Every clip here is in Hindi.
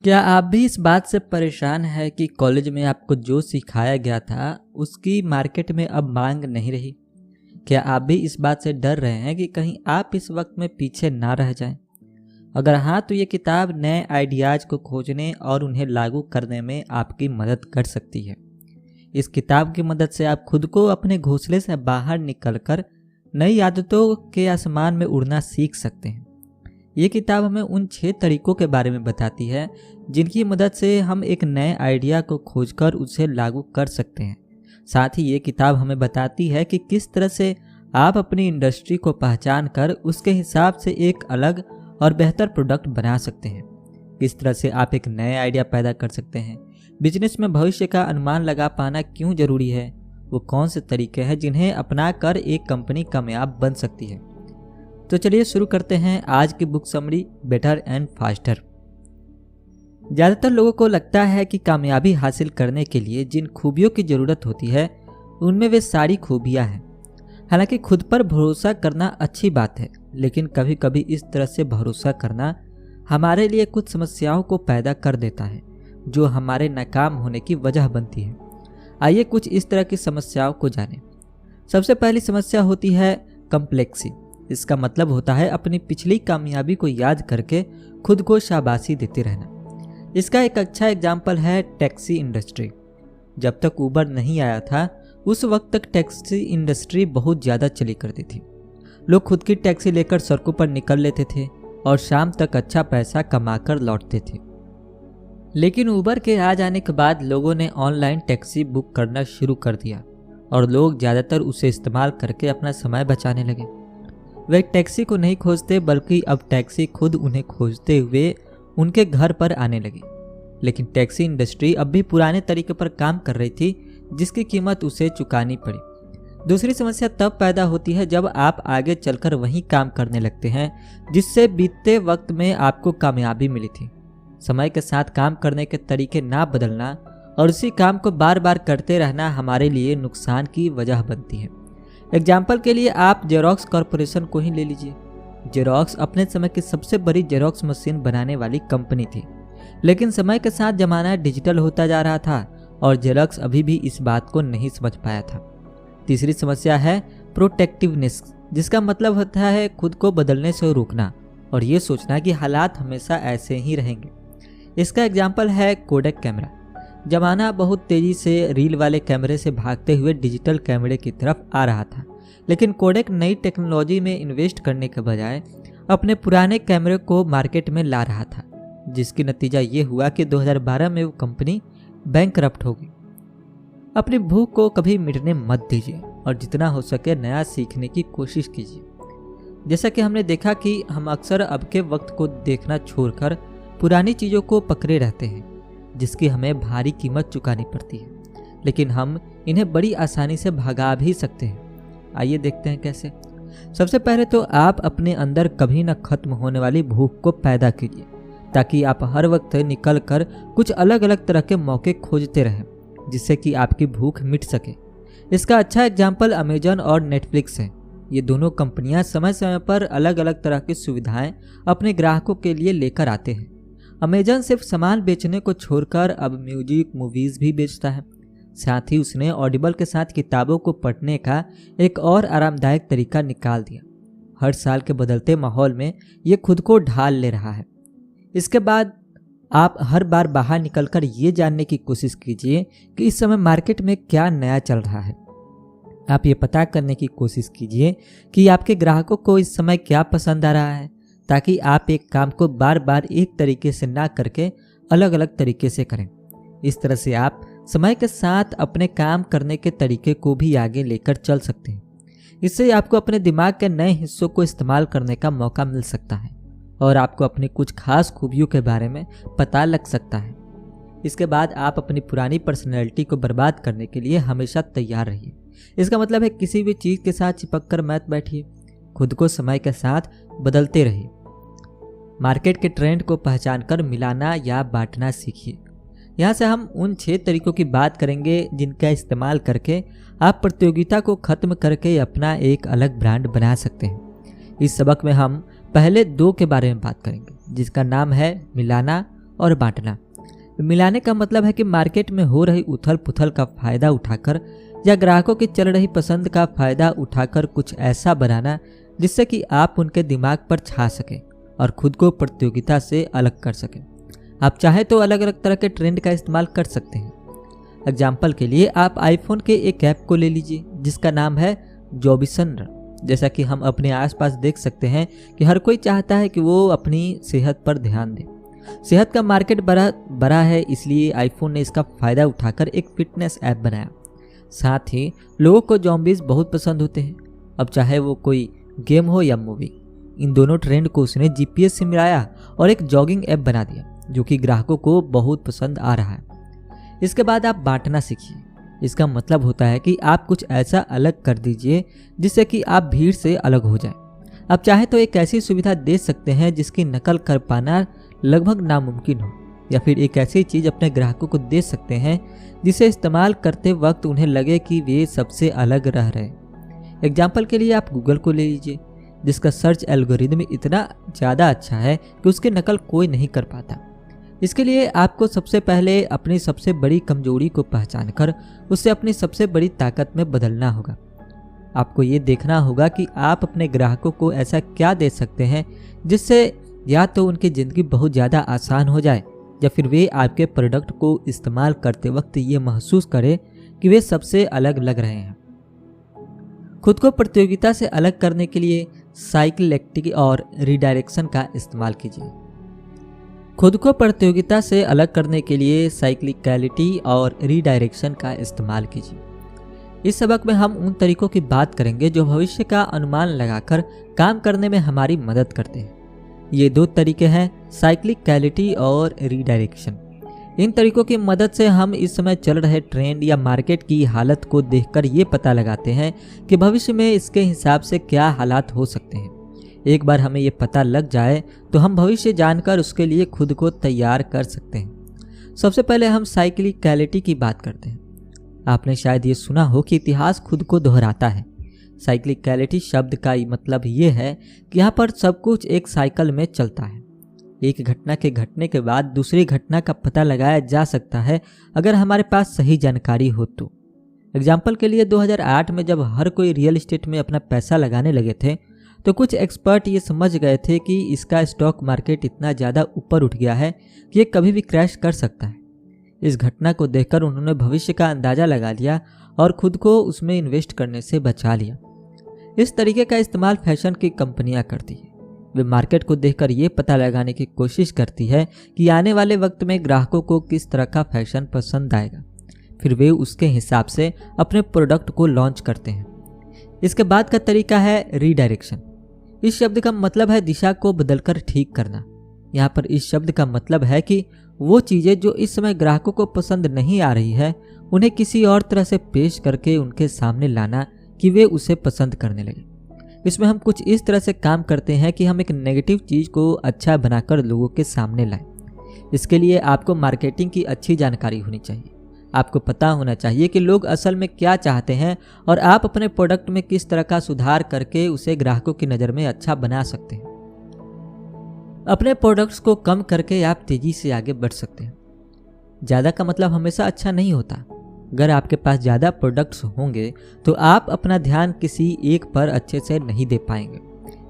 क्या आप भी इस बात से परेशान हैं कि कॉलेज में आपको जो सिखाया गया था उसकी मार्केट में अब मांग नहीं रही? क्या आप भी इस बात से डर रहे हैं कि कहीं आप इस वक्त में पीछे ना रह जाएं? अगर हाँ, तो ये किताब नए आइडियाज़ को खोजने और उन्हें लागू करने में आपकी मदद कर सकती है। इस किताब की मदद से आप खुद को अपने घोंसले से बाहर निकलकर नई आदतों के आसमान में उड़ना सीख सकते हैं। ये किताब हमें उन 6 तरीकों के बारे में बताती है जिनकी मदद से हम एक नए आइडिया को खोजकर उसे लागू कर सकते हैं। साथ ही ये किताब हमें बताती है कि किस तरह से आप अपनी इंडस्ट्री को पहचान कर उसके हिसाब से एक अलग और बेहतर प्रोडक्ट बना सकते हैं। किस तरह से आप एक नए आइडिया पैदा कर सकते हैं। बिजनेस में भविष्य का अनुमान लगा पाना क्यों जरूरी है। वो कौन से तरीके हैं जिन्हें अपनाकर एक कंपनी कामयाब बन सकती है। तो चलिए शुरू करते हैं आज की book summary better and faster. ज़्यादातर लोगों को लगता है कि कामयाबी हासिल करने के लिए जिन खूबियों की ज़रूरत होती है उनमें वे सारी खूबियां हैं। हालांकि खुद पर भरोसा करना अच्छी बात है, लेकिन कभी कभी इस तरह से भरोसा करना हमारे लिए कुछ समस्याओं को पैदा कर देता है जो हमारे नाकाम होने की वजह बनती है। आइए कुछ इस तरह की समस्याओं को जानें। सबसे पहली समस्या होती है कम्प्लेक्सी। इसका मतलब होता है अपनी पिछली कामयाबी को याद करके खुद को शाबाशी देते रहना। इसका एक अच्छा एग्जाम्पल है टैक्सी इंडस्ट्री। जब तक उबर नहीं आया था उस वक्त तक टैक्सी इंडस्ट्री बहुत ज़्यादा चली करती थी। लोग खुद की टैक्सी लेकर सड़कों पर निकल लेते थे और शाम तक अच्छा पैसा कमाकर लौटते थे। लेकिन उबर के आ जाने के बाद लोगों ने ऑनलाइन टैक्सी बुक करना शुरू कर दिया और लोग ज़्यादातर उसे इस्तेमाल करके अपना समय बचाने लगे। वे टैक्सी को नहीं खोजते बल्कि अब टैक्सी खुद उन्हें खोजते हुए उनके घर पर आने लगी। लेकिन टैक्सी इंडस्ट्री अब भी पुराने तरीके पर काम कर रही थी जिसकी कीमत उसे चुकानी पड़ी। दूसरी समस्या तब पैदा होती है जब आप आगे चलकर वही काम करने लगते हैं जिससे बीतते वक्त में आपको कामयाबी मिली थी। समय के साथ काम करने के तरीके ना बदलना और उसी काम को बार बार करते रहना हमारे लिए नुकसान की वजह बनती है। एग्जाम्पल के लिए आप जेरोक्स कॉरपोरेशन को ही ले लीजिए। जेरोक्स अपने समय की सबसे बड़ी जेरोक्स मशीन बनाने वाली कंपनी थी, लेकिन समय के साथ जमाना डिजिटल होता जा रहा था और जेरोक्स अभी भी इस बात को नहीं समझ पाया था। तीसरी समस्या है प्रोटेक्टिवनेस, जिसका मतलब होता है खुद को बदलने से रोकना और ये सोचना कि हालात हमेशा ऐसे ही रहेंगे। इसका एग्जाम्पल है कोडेक कैमरा। जमाना बहुत तेजी से रील वाले कैमरे से भागते हुए डिजिटल कैमरे की तरफ आ रहा था, लेकिन कोडेक नई टेक्नोलॉजी में इन्वेस्ट करने के बजाय अपने पुराने कैमरे को मार्केट में ला रहा था, जिसकी नतीजा ये हुआ कि 2012 में वो कंपनी बैंकरप्ट हो गई। अपनी भूख को कभी मिटने मत दीजिए और जितना हो सके नया सीखने की कोशिश कीजिए। जैसा कि हमने देखा कि हम अक्सर अब के वक्त को देखना छोड़कर पुरानी चीज़ों को पकड़े रहते हैं जिसकी हमें भारी कीमत चुकानी पड़ती है, लेकिन हम इन्हें बड़ी आसानी से भगा भी सकते हैं। आइए देखते हैं कैसे। सबसे पहले तो आप अपने अंदर कभी न खत्म होने वाली भूख को पैदा कीजिए ताकि आप हर वक्त निकल कर कुछ अलग अलग तरह के मौके खोजते रहें जिससे कि आपकी भूख मिट सके। इसका अच्छा एग्जाम्पल अमेजन और नेटफ्लिक्स है। ये दोनों कंपनियां समय समय पर अलग अलग तरह की सुविधाएं अपने ग्राहकों के लिए लेकर आते हैं। अमेजन सिर्फ सामान बेचने को छोड़कर अब म्यूजिक, मूवीज़ भी बेचता है। साथ ही उसने ऑडिबल के साथ किताबों को पढ़ने का एक और आरामदायक तरीका निकाल दिया। हर साल के बदलते माहौल में ये खुद को ढाल ले रहा है। इसके बाद आप हर बार बाहर निकलकर ये जानने की कोशिश कीजिए कि इस समय मार्केट में क्या नया चल रहा है। आप ये पता करने की कोशिश कीजिए कि आपके ग्राहकों को इस समय क्या पसंद आ रहा है, ताकि आप एक काम को बार बार एक तरीके से ना करके अलग अलग तरीके से करें। इस तरह से आप समय के साथ अपने काम करने के तरीके को भी आगे लेकर चल सकते हैं। इससे आपको अपने दिमाग के नए हिस्सों को इस्तेमाल करने का मौका मिल सकता है और आपको अपनी कुछ खास खूबियों के बारे में पता लग सकता है। इसके बाद आप अपनी पुरानी पर्सनैलिटी को बर्बाद करने के लिए हमेशा तैयार रहिए। इसका मतलब है किसी भी चीज़ के साथ चिपक कर मत बैठिए। खुद को समय के साथ बदलते रहिए। मार्केट के ट्रेंड को पहचान कर मिलाना या बांटना सीखिए। यहाँ से हम उन 6 तरीकों की बात करेंगे जिनका इस्तेमाल करके आप प्रतियोगिता को खत्म करके अपना एक अलग ब्रांड बना सकते हैं। इस सबक में हम पहले 2 के बारे में बात करेंगे जिसका नाम है मिलाना और बांटना। मिलाने का मतलब है कि मार्केट में हो रही उथल पुथल का फायदा उठाकर या ग्राहकों की चल रही पसंद का फायदा उठाकर कुछ ऐसा बनाना जिससे कि आप उनके दिमाग पर छा सकें और खुद को प्रतियोगिता से अलग कर सकें। आप चाहे तो अलग अलग तरह के ट्रेंड का इस्तेमाल कर सकते हैं। एग्जाम्पल के लिए आप आईफोन के एक ऐप को ले लीजिए जिसका नाम है जॉबिसन रन। जैसा कि हम अपने आसपास देख सकते हैं कि हर कोई चाहता है कि वो अपनी सेहत पर ध्यान दे। सेहत का मार्केट बड़ा है, इसलिए आईफोन ने इसका फ़ायदा उठाकर एक फिटनेस ऐप बनाया। साथ ही लोगों को जॉम्बीज बहुत पसंद होते हैं। अब चाहे वो कोई गेम हो या मूवी, इन दोनों ट्रेंड को उसने जीपीएस से मिलाया और एक जॉगिंग ऐप बना दिया जो कि ग्राहकों को बहुत पसंद आ रहा है। इसके बाद आप बांटना सीखिए। इसका मतलब होता है कि आप कुछ ऐसा अलग कर दीजिए जिससे कि आप भीड़ से अलग हो जाएं। आप चाहे तो एक ऐसी सुविधा दे सकते हैं जिसकी नकल कर पाना लगभग नामुमकिन हो, या फिर एक ऐसी चीज़ अपने ग्राहकों को दे सकते हैं जिसे इस्तेमाल करते वक्त उन्हें लगे कि वे सबसे अलग रह रहे हैं। एग्जाम्पल के लिए आप गूगल को ले लीजिए जिसका सर्च एल्गोरिदम इतना ज़्यादा अच्छा है कि उसकी नकल कोई नहीं कर पाता। इसके लिए आपको सबसे पहले अपनी सबसे बड़ी कमजोरी को पहचान कर उसे अपनी सबसे बड़ी ताकत में बदलना होगा। आपको ये देखना होगा कि आप अपने ग्राहकों को ऐसा क्या दे सकते हैं जिससे या तो उनकी ज़िंदगी बहुत ज़्यादा आसान हो जाए या फिर वे आपके प्रोडक्ट को इस्तेमाल करते वक्त ये महसूस करें कि वे सबसे अलग लग रहे हैं। खुद को प्रतियोगिता से अलग करने के लिए साइक्लिक और रीडायरेक्शन का इस्तेमाल कीजिए। खुद को प्रतियोगिता से अलग करने के लिए साइक्लिकलिटी और रीडायरेक्शन का इस्तेमाल कीजिए। इस सबक में हम उन तरीकों की बात करेंगे जो भविष्य का अनुमान लगाकर काम करने में हमारी मदद करते हैं। ये दो तरीके हैं, साइक्लिकलिटी और रीडायरेक्शन। इन तरीकों की मदद से हम इस समय चल रहे ट्रेंड या मार्केट की हालत को देखकर ये पता लगाते हैं कि भविष्य में इसके हिसाब से क्या हालात हो सकते हैं। एक बार हमें ये पता लग जाए तो हम भविष्य जानकर उसके लिए खुद को तैयार कर सकते हैं। सबसे पहले हम साइक्लिकलिटी की बात करते हैं। आपने शायद ये सुना हो कि इतिहास खुद को दोहराता है। साइक्लिकलिटी शब्द का मतलब ये है कि यहाँ पर सब कुछ एक साइकिल में चलता है। एक घटना के घटने के बाद दूसरी घटना का पता लगाया जा सकता है अगर हमारे पास सही जानकारी हो तो। एग्जाम्पल के लिए 2008 में जब हर कोई रियल एस्टेट में अपना पैसा लगाने लगे थे तो कुछ एक्सपर्ट ये समझ गए थे कि इसका स्टॉक मार्केट इतना ज़्यादा ऊपर उठ गया है कि ये कभी भी क्रैश कर सकता है। इस घटना को देखकर उन्होंने भविष्य का अंदाज़ा लगा लिया और खुद को उसमें इन्वेस्ट करने से बचा लिया। इस तरीके का इस्तेमाल फैशन की कंपनियां करती है। वे मार्केट को देखकर ये पता लगाने की कोशिश करती है कि आने वाले वक्त में ग्राहकों को किस तरह का फैशन पसंद आएगा, फिर वे उसके हिसाब से अपने प्रोडक्ट को लॉन्च करते हैं। इसके बाद का तरीका है रीडायरेक्शन। इस शब्द का मतलब है दिशा को बदलकर ठीक करना। यहाँ पर इस शब्द का मतलब है कि वो चीज़ें जो इस समय ग्राहकों को पसंद नहीं आ रही है उन्हें किसी और तरह से पेश करके उनके सामने लाना कि वे उसे पसंद करने लगे। इसमें हम कुछ इस तरह से काम करते हैं कि हम एक नेगेटिव चीज़ को अच्छा बनाकर लोगों के सामने लाएं। इसके लिए आपको मार्केटिंग की अच्छी जानकारी होनी चाहिए। आपको पता होना चाहिए कि लोग असल में क्या चाहते हैं और आप अपने प्रोडक्ट में किस तरह का सुधार करके उसे ग्राहकों की नज़र में अच्छा बना सकते हैं। अपने प्रोडक्ट्स को कम करके आप तेज़ी से आगे बढ़ सकते हैं। ज़्यादा का मतलब हमेशा अच्छा नहीं होता। अगर आपके पास ज़्यादा प्रोडक्ट्स होंगे तो आप अपना ध्यान किसी एक पर अच्छे से नहीं दे पाएंगे।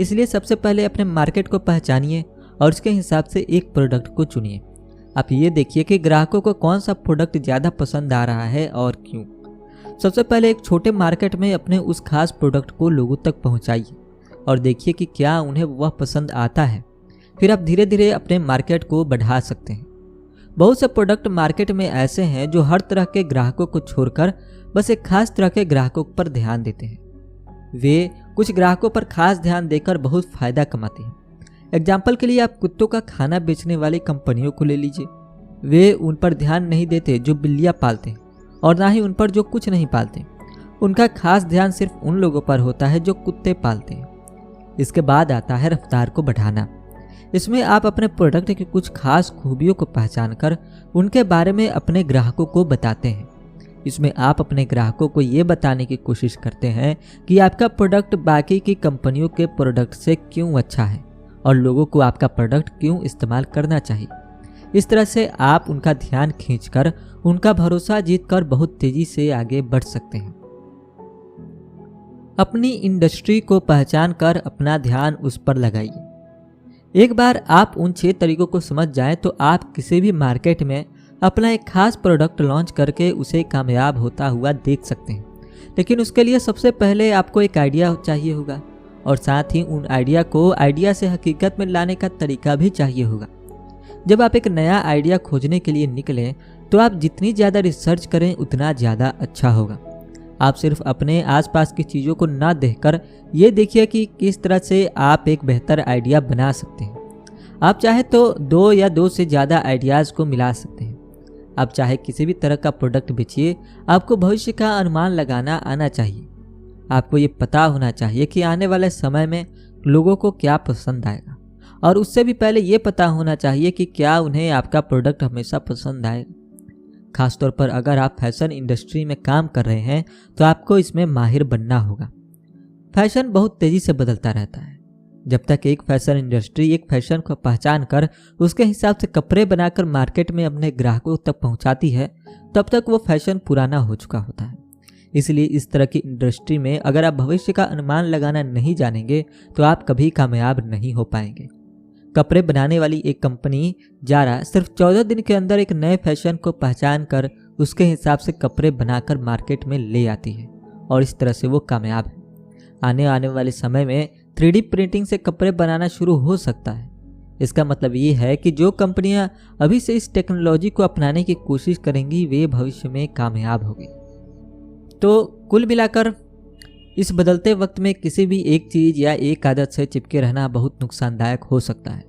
इसलिए सबसे पहले अपने मार्केट को पहचानिए और उसके हिसाब से एक प्रोडक्ट को चुनिए। आप ये देखिए कि ग्राहकों को कौन सा प्रोडक्ट ज़्यादा पसंद आ रहा है और क्यों। सबसे पहले एक छोटे मार्केट में अपने उस खास प्रोडक्ट को लोगों तक पहुंचाइए और देखिए कि क्या उन्हें वह पसंद आता है। फिर आप धीरे धीरे अपने मार्केट को बढ़ा सकते हैं। बहुत से प्रोडक्ट मार्केट में ऐसे हैं जो हर तरह के ग्राहकों को छोड़कर बस एक खास तरह के ग्राहकों पर ध्यान देते हैं। वे कुछ ग्राहकों पर खास ध्यान देकर बहुत फ़ायदा कमाते हैं। एग्जाम्पल के लिए आप कुत्तों का खाना बेचने वाली कंपनियों को ले लीजिए। वे उन पर ध्यान नहीं देते जो बिल्लियाँ पालते हैं और ना ही उन पर जो कुछ नहीं पालते। उनका खास ध्यान सिर्फ उन लोगों पर होता है जो कुत्ते पालते हैं। इसके बाद आता है रफ्तार को बढ़ाना। इसमें आप अपने प्रोडक्ट की कुछ खास खूबियों को पहचान कर उनके बारे में अपने ग्राहकों को बताते हैं। इसमें आप अपने ग्राहकों को ये बताने की कोशिश करते हैं कि आपका प्रोडक्ट बाकी की कंपनियों के प्रोडक्ट से क्यों अच्छा है और लोगों को आपका प्रोडक्ट क्यों इस्तेमाल करना चाहिए। इस तरह से आप उनका ध्यान खींचकर उनका भरोसा जीतकर बहुत तेजी से आगे बढ़ सकते हैं। अपनी इंडस्ट्री को पहचान कर अपना ध्यान उस पर लगाइए। एक बार आप उन 6 तरीकों को समझ जाएं तो आप किसी भी मार्केट में अपना एक खास प्रोडक्ट लॉन्च करके उसे कामयाब होता हुआ देख सकते हैं। लेकिन उसके लिए सबसे पहले आपको एक आइडिया चाहिए होगा और साथ ही उन आइडिया को आइडिया से हकीकत में लाने का तरीका भी चाहिए होगा। जब आप एक नया आइडिया खोजने के लिए निकलें तो आप जितनी ज़्यादा रिसर्च करें उतना ज़्यादा अच्छा होगा। आप सिर्फ अपने आसपास की चीज़ों को ना देखकर ये देखिए कि किस तरह से आप एक बेहतर आइडिया बना सकते हैं। आप चाहे तो 2 या 2 से ज़्यादा आइडियाज़ को मिला सकते हैं। आप चाहे किसी भी तरह का प्रोडक्ट बेचिए, आपको भविष्य का अनुमान लगाना आना चाहिए। आपको ये पता होना चाहिए कि आने वाले समय में लोगों को क्या पसंद आएगा, और उससे भी पहले ये पता होना चाहिए कि क्या उन्हें आपका प्रोडक्ट हमेशा पसंद आएगा। खासतौर पर अगर आप फैशन इंडस्ट्री में काम कर रहे हैं तो आपको इसमें माहिर बनना होगा। फैशन बहुत तेज़ी से बदलता रहता है। जब तक एक फैशन इंडस्ट्री एक फैशन को पहचान कर उसके हिसाब से कपड़े बनाकर मार्केट में अपने ग्राहकों तक पहुंचाती है, तब तक वो फैशन पुराना हो चुका होता है। इसलिए इस तरह की इंडस्ट्री में अगर आप भविष्य का अनुमान लगाना नहीं जानेंगे तो आप कभी कामयाब नहीं हो पाएंगे। कपड़े बनाने वाली एक कंपनी जारा सिर्फ 14 दिन के अंदर एक नए फैशन को पहचान कर उसके हिसाब से कपड़े बनाकर मार्केट में ले आती है और इस तरह से वो कामयाब है। आने वाले समय में 3D प्रिंटिंग से कपड़े बनाना शुरू हो सकता है। इसका मतलब ये है कि जो कंपनियां अभी से इस टेक्नोलॉजी को अपनाने की कोशिश करेंगी वे भविष्य में कामयाब होगी। तो कुल मिलाकर इस बदलते वक्त में किसी भी एक चीज़ या एक आदत से चिपके रहना बहुत नुकसानदायक हो सकता है।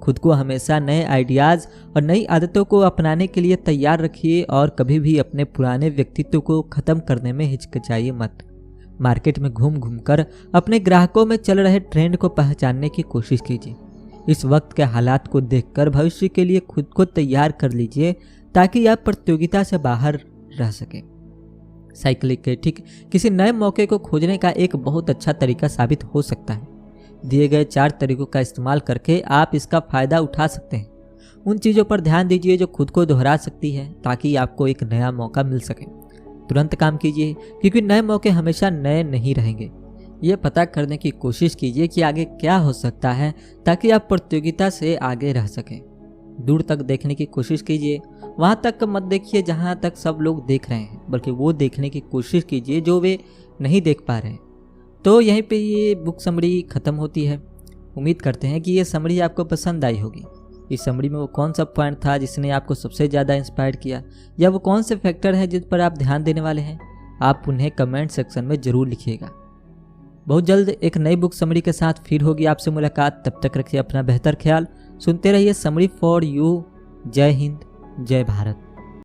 खुद को हमेशा नए आइडियाज़ और नई आदतों को अपनाने के लिए तैयार रखिए और कभी भी अपने पुराने व्यक्तित्व को ख़त्म करने में हिचकिचाइए मत। मार्केट में घूम घूम कर अपने ग्राहकों में चल रहे ट्रेंड को पहचानने की कोशिश कीजिए। इस वक्त के हालात को देखकर भविष्य के लिए खुद को तैयार कर लीजिए ताकि आप प्रतियोगिता से बाहर रह सकें। साइक्लिक किसी नए मौके को खोजने का एक बहुत अच्छा तरीका साबित हो सकता है। दिए गए 4 तरीकों का इस्तेमाल करके आप इसका फ़ायदा उठा सकते हैं। उन चीज़ों पर ध्यान दीजिए जो खुद को दोहरा सकती है ताकि आपको एक नया मौका मिल सके। तुरंत काम कीजिए क्योंकि नए मौके हमेशा नए नहीं रहेंगे। ये पता करने की कोशिश कीजिए कि आगे क्या हो सकता है ताकि आप प्रतियोगिता से आगे रह सकें। दूर तक देखने की कोशिश कीजिए, वहाँ तक मत देखिए जहाँ तक सब लोग देख रहे हैं, बल्कि वो देखने की कोशिश कीजिए जो वे नहीं देख पा रहे हैं। तो यहीं पे ये बुक समरी ख़त्म होती है। उम्मीद करते हैं कि ये समरी आपको पसंद आई होगी। इस समरी में वो कौन सा पॉइंट था जिसने आपको सबसे ज़्यादा इंस्पायर किया, या वो कौन से फैक्टर हैं जिस पर आप ध्यान देने वाले हैं, आप उन्हें कमेंट सेक्शन में ज़रूर लिखिएगा। बहुत जल्द एक नई बुक समरी के साथ फिर होगी आपसे मुलाकात। तब तक रखिए अपना बेहतर ख्याल। सुनते रहिए समरी फॉर यू। जय हिंद, जय भारत।